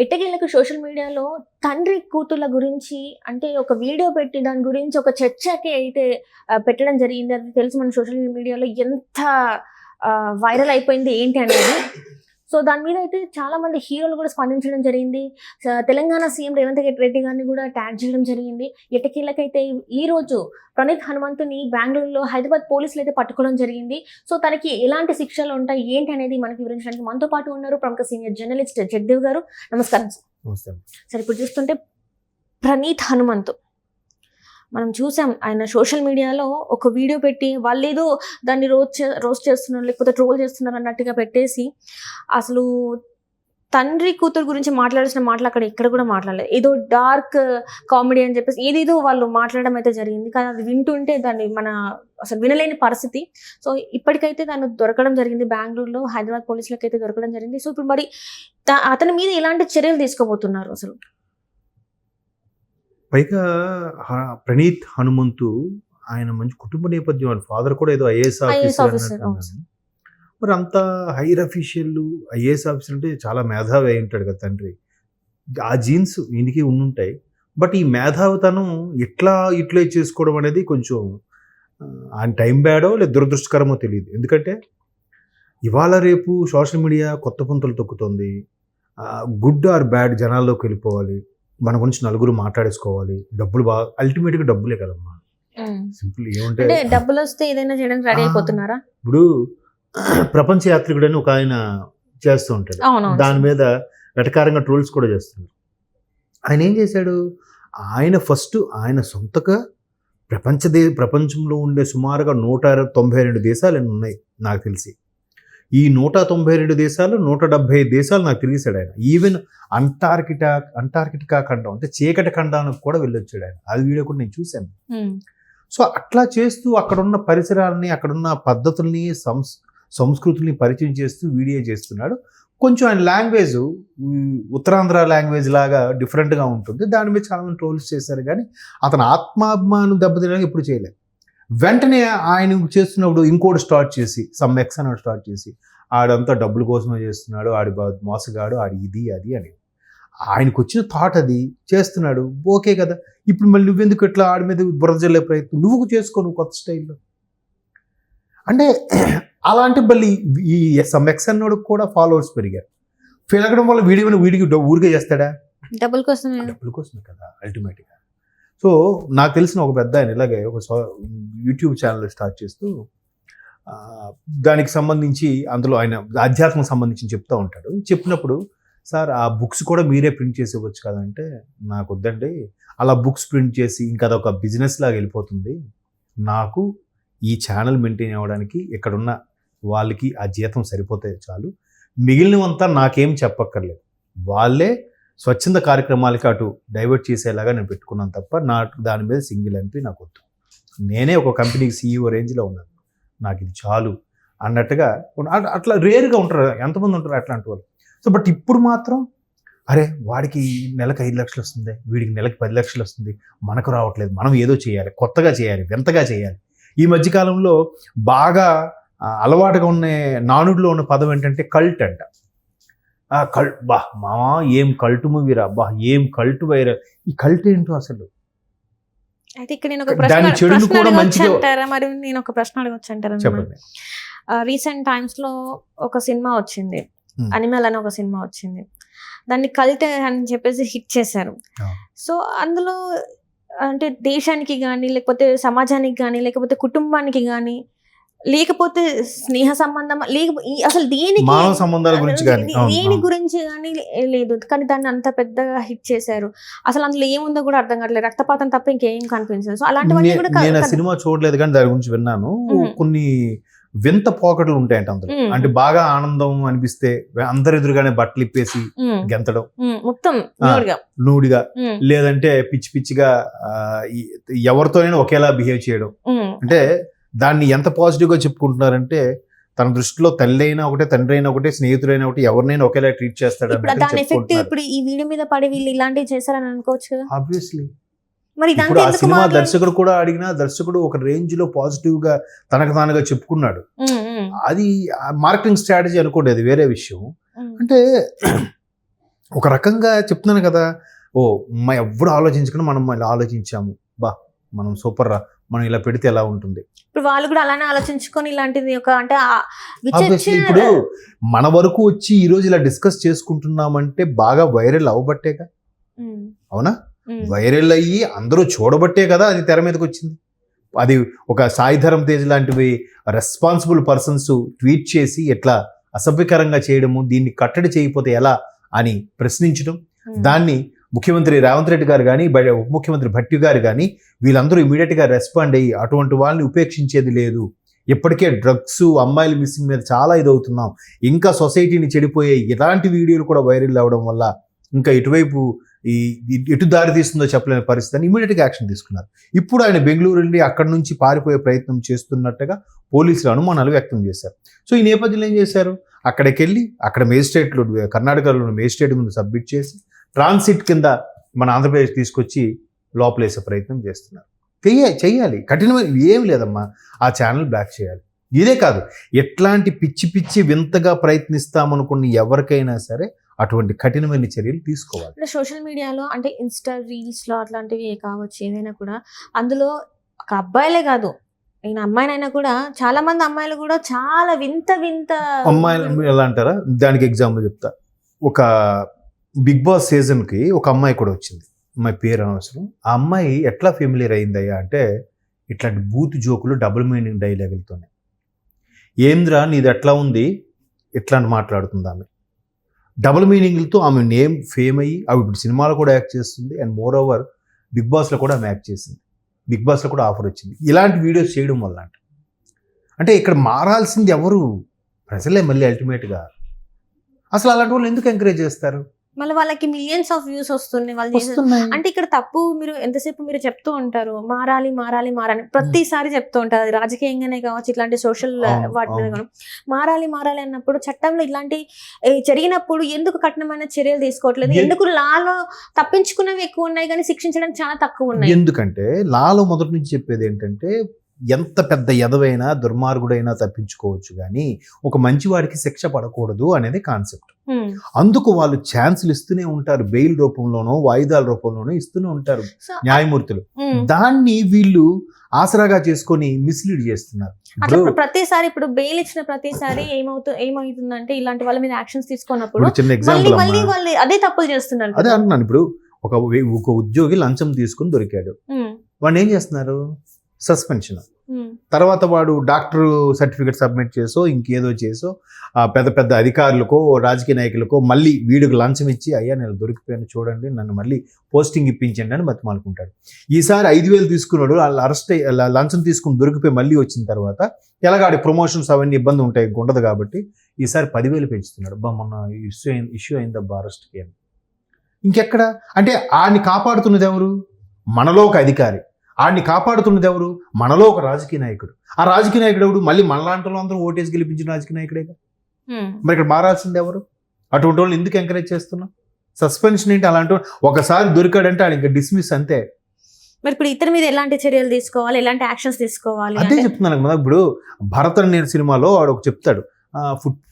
ఎట్టకేలకు సోషల్ మీడియాలో తండ్రి కూతుర్ల గురించి అంటే ఒక వీడియో పెట్టి దాని గురించి ఒక చర్చకి అయితే పెట్టడం జరిగింది. అది తెలుసు మన సోషల్ మీడియాలో ఎంత వైరల్ అయిపోయింది ఏంటి అనేది. సో దాని మీద అయితే చాలా మంది హీరోలు కూడా స్పందించడం జరిగింది. తెలంగాణ సీఎం రేవంత్ రెడ్డి గారిని కూడా ట్యాగ్ చేయడం జరిగింది. ఎట్టకేలకైతే ఈ రోజు ప్రణీత్ హనుమంతుని బెంగళూరులో హైదరాబాద్ పోలీసులు అయితే పట్టుకోవడం జరిగింది. సో తనకి ఎలాంటి శిక్షలు ఉంటాయి ఏంటి అనేది మనకి వివరించడానికి మనతో పాటు ఉన్నారు ప్రముఖ సీనియర్ జర్నలిస్ట్ జగదేవ్ గారు. నమస్కారం సార్. ఇప్పుడు చూస్తుంటే ప్రణీత్ హనుమంతు మనం చూసాం, ఆయన సోషల్ మీడియాలో ఒక వీడియో పెట్టి వాళ్ళు ఏదో దాన్ని రోస్ట్ చేస్తున్నారు లేకపోతే ట్రోల్ చేస్తున్నారు అన్నట్టుగా పెట్టేసి అసలు తండ్రి కూతురు గురించి మాట్లాడాల్సిన మాటలు అక్కడ ఎక్కడ కూడా మాట్లాడలేదు. ఏదో డార్క్ కామెడీ అని చెప్పేసి ఏదేదో వాళ్ళు మాట్లాడడం అయితే జరిగింది. కానీ అది వింటుంటే దాన్ని మన అసలు వినలేని పరిస్థితి. సో ఇప్పటికైతే తను దొరకడం జరిగింది బెంగళూరులో, హైదరాబాద్ పోలీసులకు అయితే దొరకడం జరిగింది. సో ఇప్పుడు మరి అతని మీద ఎలాంటి చర్యలు తీసుకోబోతున్నారు అసలు? పైగా ప్రణీత్ హనుమంతు ఆయన మంచి కుటుంబ నేపథ్యం, వాళ్ళ ఫాదర్ కూడా ఏదో ఐఏఎస్ ఆఫీసర్. మరి అంత హైర్ అఫీషియల్ ఐఏఎస్ ఆఫీసర్ అంటే చాలా మేధావి అయి ఉంటాడు కదా తండ్రి. ఆ జీన్స్ ఈయనకి ఉండుంటాయి. బట్ ఈ మేధావితనం ఎట్లా యూటిలైజ్ చేసుకోవడం అనేది కొంచెం ఆయన టైం బ్యాడో లేదా దురదృష్టకరమో తెలియదు. ఎందుకంటే ఇవాళ రేపు సోషల్ మీడియా కొత్త పుంతలు తొక్కుతుంది. గుడ్ ఆర్ బ్యాడ్ జనాల్లోకి వెళ్ళిపోవాలి, మన గురించి నలుగురు మాట్లాడేసుకోవాలి, డబ్బులు బాగా అల్టిమేట్గా డబ్బులే కదమ్మా. సింపుల్ ఏమంటే డబ్బులు వస్తే ఏదైనా చేయడానికి రెడీ అయిపోతున్నారా? ఇప్పుడు ప్రపంచ యాత్రికుడు అని ఒక ఆయన చేస్తూ ఉంటాడు, దాని మీద వెటకారంగా ట్రోల్స్ కూడా చేస్తున్నారు. ఆయన ఏం చేశాడు? ఆయన సొంతగా ప్రపంచంలో ఉండే సుమారుగా 192 దేశాలు ఉన్నాయి నాకు తెలిసి. ఈ 192 దేశాలు 175 దేశాలు నాకు తిరిగేశాడు ఆయన. ఈవెన్ అంటార్కిటికా ఖండం అంటే చీకటి ఖండానికి కూడా వెళ్ళొచ్చాడు ఆయన. అది వీడియో కూడా నేను చూశాను. సో అట్లా చేస్తూ అక్కడున్న పరిసరాలని, అక్కడున్న పద్ధతుల్ని, సంస్కృతుల్ని పరిచయం చేస్తూ వీడియో చేస్తున్నాడు. కొంచెం ఆయన లాంగ్వేజ్ ఉత్తరాంధ్ర లాంగ్వేజ్ లాగా డిఫరెంట్గా ఉంటుంది. దాని మీద చాలా మంది ట్రోల్స్ చేశారు. కానీ అతను ఆత్మాభిమానం దెబ్బతినడానికి ఇప్పుడు చేయలేదు. వెంటనే ఆయన చేస్తున్నప్పుడు ఇంకోటి స్టార్ట్ చేసి ఎక్స్ అని స్టార్ట్ చేసి ఆడంతా డబ్బుల కోసమే చేస్తున్నాడు, ఆడి మోసగాడు, ఆడి ఇది అది అని ఆయనకు వచ్చిన థాట్ అది చేస్తున్నాడు. ఓకే కదా, ఇప్పుడు మళ్ళీ నువ్వెందుకు ఇట్లా ఆడి మీద బురద జల్లే ప్రయత్నం నువ్వు చేసుకో, నువ్వు కొత్త స్టైల్లో అంటే అలాంటి మళ్ళీ ఈ ఎక్స్ అన్నోడికి కూడా ఫాలోవర్స్ పెరిగారు. పెరగడం వల్ల వీడికి ఊరికే చేస్తాడా? డబ్బుల కోసమే కదా అల్టిమేట్గా. సో నాకు తెలిసిన ఒక పెద్ద ఆయన ఇలాగే ఒక యూట్యూబ్ ఛానల్ స్టార్ట్ చేస్తూ దానికి సంబంధించి అందులో ఆయన ఆధ్యాత్మం సంబంధించి చెప్తూ ఉంటాడు. చెప్పినప్పుడు సార్ ఆ బుక్స్ కూడా మీరే ప్రింట్ చేసి ఇవ్వచ్చు కదంటే, నాకు వద్దండి, అలా బుక్స్ ప్రింట్ చేసి ఇంకా అదొక బిజినెస్ లాగా వెళ్ళిపోతుంది. నాకు ఈ ఛానల్ మెయింటైన్ అవ్వడానికి ఇక్కడున్న వాళ్ళకి ఆ జీతం సరిపోతే చాలు, మిగిలినవంతా నాకేం చెప్పక్కర్లేదు, వాళ్ళే స్వచ్ఛంద కార్యక్రమాలకి అటు డైవర్ట్ చేసేలాగా నేను పెట్టుకున్నాను తప్ప దాని మీద సింగిల్ ఎంపీ నాకు వద్దు, నేనే ఒక కంపెనీకి CEO రేంజ్లో ఉన్నాను, నాకు ఇది చాలు అన్నట్టుగా. అట్లా రేరుగా ఉంటారు, ఎంతమంది ఉంటారు అట్లాంటి వాళ్ళు. సో బట్ ఇప్పుడు మాత్రం అరే వాడికి నెలకు 5 లక్షలు వస్తుంది, వీడికి నెలకి 10 లక్షలు వస్తుంది, మనకు రావట్లేదు, మనం ఏదో చేయాలి, కొత్తగా చేయాలి, వింతగా చేయాలి. ఈ మధ్యకాలంలో బాగా అలవాటుగా ఉన్న నానుడిలో ఉన్న పదం ఏంటంటే కల్ట్ అంట. మామా ఏం కల్ట్ మూవీరా, ఏం కల్ట్ వైరల్. ఈ కల్ట్ ఏంటో అసలు? అయితే ఇక్కడ నేను ఒక ప్రశ్న అడగొచ్చంటారా? చెప్పండి. రీసెంట్ టైమ్స్ లో ఒక సినిమా వచ్చింది, అనిమల్ అని ఒక సినిమా వచ్చింది. దాన్ని కల్ట్ అని చెప్పేసి హిట్ చేశారు. సో అందులో అంటే దేశానికి కానీ లేకపోతే సమాజానికి కానీ లేకపోతే కుటుంబానికి కానీ లేకపోతే స్నేహ సంబంధం అసలు దేని గురించి కానీ లేదు. కానీ దాన్ని అంత పెద్దగా హిట్ చేశారు. అసలు అందులో ఏముందో కూడా అర్థం కావట్లేదు, రక్తపాతం తప్ప ఇంకేం కనిపించదు. సో అలాంటివన్నీ కూడా నేను సినిమా చూడలేదు కానీ దాని గురించి విన్నాను. కొన్ని వింత పోకట్లు ఉంటాయంట అందులో. అంటే బాగా ఆనందం అనిపిస్తే అందరు ఎదురుగానే బట్టలు ఇప్పేసి గెంతడం మొత్తం నూడిగా, లేదంటే పిచ్చి పిచ్చిగా ఎవరితోనైనా ఒకేలా బిహేవ్ చేయడం. అంటే దాన్ని ఎంత పాజిటివ్ గా చెప్పుకుంటున్నారంటే తన దృష్టిలో తల్లి అయినా ఒకటే, తండ్రి అయినా ఒకటే, స్నేహితుడైనా ఒకటి, ఎవరినైనా ఒకేలా ట్రీట్ చేస్తాడు. ఇప్పుడు ఈ వీడియో మీద పడి వీళ్ళు ఇలాంటివి చేశారని అనుకోవచ్చు కదా. ఆబ్వియస్లీ ఇప్పుడు ఆ సినిమా దర్శకుడు కూడా అడిగినా దర్శకుడు ఒక రేంజ్ లో పాజిటివ్ గా తనకు తానుగా చెప్పుకున్నాడు. అది మార్కెటింగ్ స్ట్రాటజీ అనుకోండి, అది వేరే విషయం. అంటే ఒక రకంగా చెప్తున్నాను కదా, ఓ ఎవరు ఆలోచించకుండా మనం మళ్ళీ ఆలోచించాము, మనం సూపర్ రా, మనం ఇలా పెడితే ఎలా ఉంటుంది. ఇప్పుడు వాళ్ళు కూడా అలానే ఆలోచించుకొని ఇలాంటిది ఒక అంటే ఇప్పుడు మన వరకు వచ్చి ఈ రోజు ఇలా డిస్కస్ చేసుకుంటున్నామంటే బాగా వైరల్ అవ్వబట్టేగా, అవునా? వైరల్ అయ్యి అందరూ చూడబట్టే కదా అది తెర మీదకి వచ్చింది. అది ఒక సాయిధరం తేజ్ లాంటివి రెస్పాన్సిబుల్ పర్సన్స్ ట్వీట్ చేసి ఎట్లా అసభ్యకరంగా చేయడము, దీన్ని కట్టడి చేయకపోతే ఎలా అని ప్రశ్నించడం, దాన్ని ముఖ్యమంత్రి రేవంత్ రెడ్డి గారు కానీ ఉప ముఖ్యమంత్రి భట్టి గారు కానీ వీళ్ళందరూ ఇమీడియట్గా రెస్పాండ్ అయ్యి అటువంటి వాళ్ళని ఉపేక్షించేది లేదు. ఇప్పటికే డ్రగ్స్, అమ్మాయిల మిస్సింగ్ మీద చాలా ఇదవుతున్నాం, ఇంకా సొసైటీని చెడిపోయే ఇలాంటి వీడియోలు కూడా వైరల్ అవ్వడం వల్ల ఇంకా ఇటువైపు ఎటు దారి తీస్తుందో చెప్పలేని పరిస్థితిని ఇమీడియట్గా యాక్షన్ తీసుకున్నారు. ఇప్పుడు ఆయన బెంగళూరు వెళ్ళి అక్కడి నుంచి పారిపోయే ప్రయత్నం చేస్తున్నట్టుగా పోలీసులు అనుమానాలు వ్యక్తం చేశారు. సో ఈ నేపథ్యంలో ఏం చేశారు, అక్కడికి వెళ్ళి అక్కడ మేజిస్ట్రేట్లు, కర్ణాటకలో మేజిస్ట్రేట్ ముందు సబ్మిట్ చేసి ట్రాన్సిట్ కింద మన ఆంధ్రప్రదేశ్ తీసుకొచ్చి లోపలేసే ప్రయత్నం చేస్తున్నారు. చెయ్యాలి, కఠినమైన ఏం లేదమ్మా, ఆ ఛానల్ బ్లాక్ చేయాలి. ఇదే కాదు, ఎట్లాంటి పిచ్చి పిచ్చి వింతగా ప్రయత్నిస్తామనుకున్న ఎవరికైనా సరే అటువంటి కఠినమైన చర్యలు తీసుకోవాలి. అంటే సోషల్ మీడియాలో అంటే ఇన్స్టా రీల్స్లో అట్లాంటివి కావచ్చు ఏదైనా కూడా, అందులో ఒక అబ్బాయిలే కాదు నేను అమ్మాయినైనా కూడా చాలా మంది అమ్మాయిలు కూడా చాలా వింత వింత అమ్మాయిలు ఎలా అంటారా, దానికి ఎగ్జాంపుల్ చెప్తా. ఒక బిగ్ బాస్ సీజన్కి ఒక అమ్మాయి కూడా వచ్చింది, అమ్మాయి పేరు అనవసరం. ఆ అమ్మాయి ఎట్లా ఫెమిలియర్ అయిందయ్యా అంటే ఇట్లాంటి బూత్ జోకులు, డబుల్ మీనింగ్ డైలాగులతోనే. ఏంద్రా నీది ఎట్లా ఉంది ఇట్లాంటి మాట్లాడుతుంది ఆమె. డబుల్ మీనింగ్లతో ఆమె నేమ్ ఫేమ్ అయ్యి అవి ఇప్పుడు సినిమాలో కూడా యాక్ట్ చేస్తుంది. అండ్ మోర్ ఓవర్ బిగ్ బాస్లో కూడా ఆమె యాక్ట్ చేసింది, బిగ్ బాస్లో కూడా ఆఫర్ వచ్చింది. ఇలాంటి వీడియోస్ చేయడం వల్ల అంటే ఇక్కడ మారాల్సింది ఎవరు, ప్రజలే. మళ్ళీ అల్టిమేట్గా అసలు అలాంటి వాళ్ళు ఎందుకు ఎంకరేజ్ చేస్తారు? మళ్ళీ వాళ్ళకి మిలియన్స్ ఆఫ్ వ్యూస్ వస్తున్నాయి వాళ్ళు. అంటే ఇక్కడ తప్పు మీరు ఎంతసేపు మీరు చెప్తూ ఉంటారు మారాలి మారాలి మారాలి, ప్రతిసారి చెప్తూ ఉంటారు. అది రాజకీయంగానే కావచ్చు, ఇట్లాంటి సోషల్ వాటి మీద కానీ మారాలి మారాలి అన్నప్పుడు చట్టంలో ఇట్లాంటి జరిగినప్పుడు ఎందుకు కఠినమైన చర్యలు తీసుకోవట్లేదు? ఎందుకు లాలో తప్పించుకున్నవి ఎక్కువ ఉన్నాయి కానీ శిక్షించడానికి చాలా తక్కువ ఉన్నాయి? ఎందుకంటే లాలో మొదటి నుంచి చెప్పేది ఏంటంటే ఎంత పెద్ద ఎదవైనా దుర్మార్గుడైనా తప్పించుకోవచ్చు కానీ ఒక మంచివాడికి శిక్ష పడకూడదు అనేది కాన్సెప్ట్. అందుకు వాళ్ళు ఛాన్సులు ఇస్తూనే ఉంటారు, బెయిల్ రూపంలోనో వాయిదాల రూపంలోనో ఇస్తూనే ఉంటారు న్యాయమూర్తులు. దాన్ని వీళ్ళు ఆసరాగా చేసుకొని మిస్లీడ్ చేస్తున్నారు. ప్రతిసారి ఇప్పుడు బెయిల్ ఇచ్చిన ప్రతిసారి ఏమవుతుందంటే ఇలాంటి వాళ్ళ మీద యాక్షన్స్ తీసుకున్నప్పుడు చిన్న ఎగ్జాంపుల్ వాళ్ళు అదే తప్పులు చేస్తున్నారు. అదే అంటున్నాను. ఇప్పుడు ఒక ఉద్యోగి లంచం తీసుకుని దొరికాడు, వాడిని ఏం చేస్తున్నారు, సస్పెన్షన్. తర్వాత వాడు డాక్టర్ సర్టిఫికేట్ సబ్మిట్ చేసో ఇంకేదో చేసో పెద్ద పెద్ద అధికారులకో రాజకీయ నాయకులకో మళ్ళీ వీడికి లంచం ఇచ్చి అయ్యా నేను దొరికిపోయాను చూడండి నన్ను మళ్ళీ పోస్టింగ్ ఇప్పించండి అని బతిమాలుకుంటాడు. ఈసారి 5,000 తీసుకున్నాడు, వాళ్ళు అరెస్ట్ లంచం తీసుకుని దొరికిపోయి మళ్ళీ వచ్చిన తర్వాత ఎలాగాడి ప్రమోషన్స్ అవన్నీ ఇబ్బంది ఉంటాయి ఉండదు కాబట్టి ఈసారి 10,000 పెంచుతున్నాడు. మొన్న ఇష్యూ అయిందబ్బా అరెస్ట్కి అని. ఇంకెక్కడ అంటే ఆడిని కాపాడుతున్నది ఎవరు? మనలో ఒక అధికారి. ఆడిని కాపాడుతున్నది ఎవరు? మనలో ఒక రాజకీయ నాయకుడు. ఆ రాజకీయ నాయకుడు ఎవడు? మళ్ళీ మనలాంటి అందరూ ఓటేసి గెలిపించిన రాజకీయ నాయకుడేగా. మరి ఇక్కడ మారాల్సింది ఎవరు? అటువంటి వాళ్ళు ఎందుకు ఎంకరేజ్ చేస్తున్నాం? సస్పెన్షన్ ఏంటి? అలాంటి ఒకసారి దొరికాడంటే ఆడు ఇంకా డిస్మిస్ అంతే. మరి ఇప్పుడు ఇతని మీద ఎలాంటి చర్యలు తీసుకోవాలి, ఎలాంటి యాక్షన్స్ తీసుకోవాలి? అదే చెప్తున్నాను కదా. ఇప్పుడు భరత్ నేను సినిమాలో వాడు ఒక చెప్తాడు,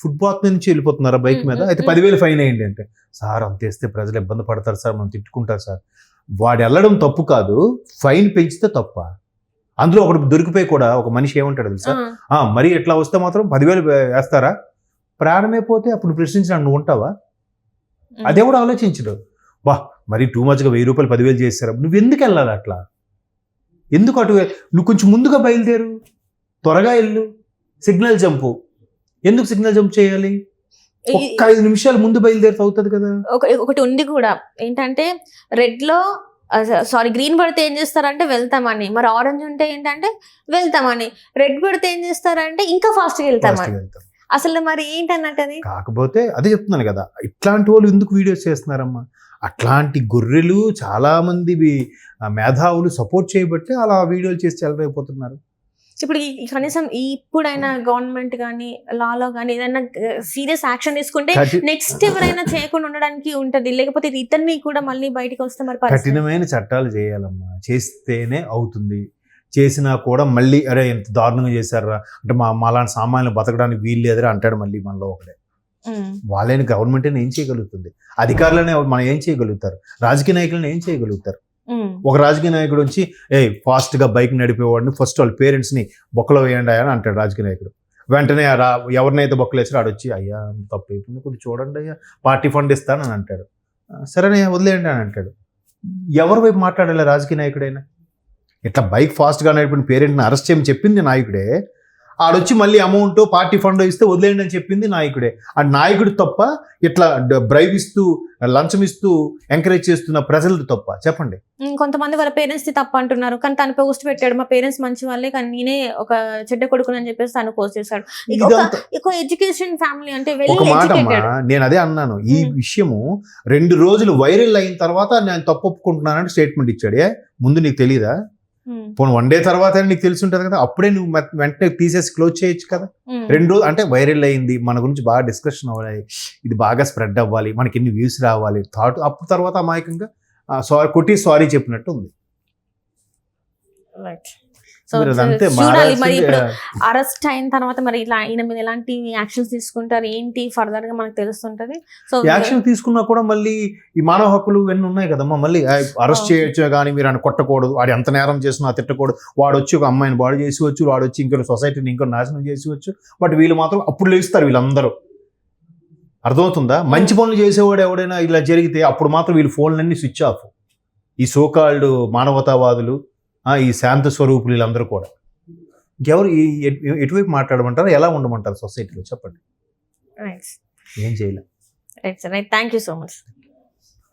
ఫుట్పాత్ నుంచి వెళ్ళిపోతున్నారా బైక్ మీద, అయితే 10,000 ఫైన్ అయ్యింది అంటే, సార్ అంతేస్తే ప్రజలు ఇబ్బంది పడతారు సార్, మనం తిట్టుకుంటారు సార్. వాడు వెళ్ళడం తప్పు కాదు, ఫైన్ పెంచితే తప్ప. అందులో ఒకటి దొరికిపోయి కూడా ఒక మనిషి ఏమంటాడు తెలుసా, మరి ఎట్లా వస్తే మాత్రం 10,000 వేస్తారా? ప్రాణమే పోతే అప్పుడు ప్రశ్నించడానికి నువ్వు ఉంటావా? అదే కూడా ఆలోచించడు. మరి టూ మచ్గా 1,000 రూపాయలు 10,000 చేస్తారా? నువ్వు ఎందుకు వెళ్ళాలి అట్లా? ఎందుకు అటు? నువ్వు కొంచెం ముందుగా బయలుదేరు, త్వరగా వెళ్ళు, సిగ్నల్ జంపు. ఎందుకు సిగ్నల్ జంప్ చేయాలి? ఒక్క 5 నిమిషాలు ముందు బయలుదేరితే అవుతుంది కదా. ఒకటి ఉంది కూడా ఏంటంటే గ్రీన్ పడితే ఏం చేస్తారంటే వెళ్తామని, మరి ఆరెంజ్ ఉంటే ఏంటంటే వెళ్తామని, రెడ్ పడితే ఏం చేస్తారంటే ఇంకా ఫాస్ట్గా వెళ్తామని. అసలు మరి ఏంటన్నట్టు అది. కాకపోతే అదే చెప్తున్నాను కదా, ఇట్లాంటి వాళ్ళు ఎందుకు వీడియోస్ చేస్తున్నారమ్మా? అట్లాంటి గొర్రెలు చాలా మంది మేధావులు సపోర్ట్ చేయబట్టి అలా వీడియోలు చేసి చెలరైపోతున్నారు. ఇప్పుడు కనీసం ఇప్పుడైనా గవర్నమెంట్ కానీ లాలో కానీ ఏదైనా సీరియస్ యాక్షన్ తీసుకుంటే నెక్స్ట్ ఎవరైనా చేయకుండా ఉండడానికి ఉంటది. లేకపోతే ఇతన్ని కూడా మళ్ళీ బయటకు వస్తే మరి కఠినమైన చట్టాలు చేయాలమ్మా, చేస్తేనే అవుతుంది. చేసినా కూడా మళ్ళీ అరే ఎంత దారుణంగా చేశారా అంటే మాలాంటి సామాన్యులు బతకడానికి వీలు లేదురా అంటాడు మళ్ళీ మనలో ఒకడే. వాళ్ళైన గవర్నమెంట్ ఏం చేయగలుగుతుంది, అధికారులనే మనం ఏం చేయగలుగుతారు, రాజకీయ నాయకులను ఏం చేయగలుగుతారు. ఒక రాజకీయ నాయకుడు వచ్చి ఫాస్ట్ గా బైక్ నడిపేవాడిని ఫస్ట్ వాళ్ళ పేరెంట్స్ ని బొక్కలో వేయండి అని అంటాడు రాజకీయ నాయకుడు. వెంటనే ఎవరినైతే బొక్కలు వేసారో ఆడొచ్చి అయ్యా తప్పు అయిపోయింది కొద్దిగా చూడండి అయ్యా పార్టీ ఫండ్ ఇస్తానని అంటాడు. సరేనే వదిలేయండి అని అంటాడు. ఎవరి వైపు మాట్లాడాలి రాజకీయ నాయకుడైనా? ఇట్లా బైక్ ఫాస్ట్గా నడిపిన పేరెంట్ని అరెస్ట్ చేయమని చెప్పింది నాయకుడే, ఆడొచ్చి మళ్ళీ అమౌంట్ పార్టీ ఫండ్ ఇస్తే వదిలేయండి అని చెప్పింది నాయకుడే. ఆ నాయకుడు తప్ప ఇట్లా బ్రైబ్ ఇస్తూ లంచం ఇస్తూ ఎంకరేజ్ చేస్తున్న ప్రజలది తప్ప? చెప్పండి. కొంతమంది వాళ్ళ పేరెంట్స్ ది తప్ప అంటున్నారు, కానీ తను పోస్ట్ పెట్టాడు మా పేరెంట్స్ మంచి వాళ్ళే కానీ నేనే ఒక చెడ్డ కొడుకుని అని చెప్పేసి తను పోస్ట్ చేశాడు. ఎడ్యుకేషన్ ఫ్యామిలీ అంటే ఒక మాట అమ్మా, నేను అదే అన్నాను, ఈ విషయము 2 రోజులు వైరల్ అయిన తర్వాత నేను తప్పు ఒప్పుకుంటున్నానని స్టేట్మెంట్ ఇచ్చాడే. ముందు నీకు తెలీదా? పోనీ 1 డే తర్వాత నీకు తెలిసి ఉంటుంది కదా, అప్పుడే నువ్వు వెంటనే తీసేసి క్లోజ్ చేయొచ్చు కదా. 2 రోజులు అంటే వైరల్ అయింది, మన గురించి బాగా డిస్కషన్ అవ్వాలి, ఇది బాగా స్ప్రెడ్ అవ్వాలి, మనకి ఎన్ని వ్యూస్ రావాలి థాట్, అప్పుడు తర్వాత అమాయకంగా సారీ చెప్పినట్టు ఉంది. మరి ఇప్పుడు అరెస్ట్ అయిన తర్వాత మరి ఇలా ఈయన మీద ఎలాంటి యాక్షన్స్ తీసుకుంటారు ఏంటి ఫర్దర్ గా మనకు తెలుస్తుంటది. సో యాక్షన్ తీసుకున్నా కూడా మళ్ళీ ఈ మానవ హక్కులు ఇవన్నీ ఉన్నాయి కదమ్మా, మళ్ళీ అరెస్ట్ చేయొచ్చు కానీ మీరు ఆయన కొట్టకూడదు, వాడు ఎంత నేరం చేసినా తిట్టకూడదు, వాడు వచ్చి ఒక అమ్మాయిని బాడీ చేసివచ్చు, వాడు వచ్చి ఇంకో సొసైటీని ఇంకో నాశనం చేసివచ్చు. బట్ వీళ్ళు మాత్రం అప్పుడు లేస్తారు వీళ్ళందరూ. అర్థమవుతుందా? మంచి పనులు చేసేవాడు ఎవడైనా ఇలా జరిగితే అప్పుడు మాత్రం వీళ్ళు ఫోన్లన్నీ స్విచ్ ఆఫ్. ఈ సోకాల్డ్ మానవతావాదులు, ఈ శాంత స్వరూపులు వీళ్ళందరూ కూడా ఇంకెవరు ఎటువైపు మాట్లాడమంటారు, ఎలా ఉండమంటారు సొసైటీలో? చెప్పండి. ఏం చేయలేదు. Right sir, thank you so much.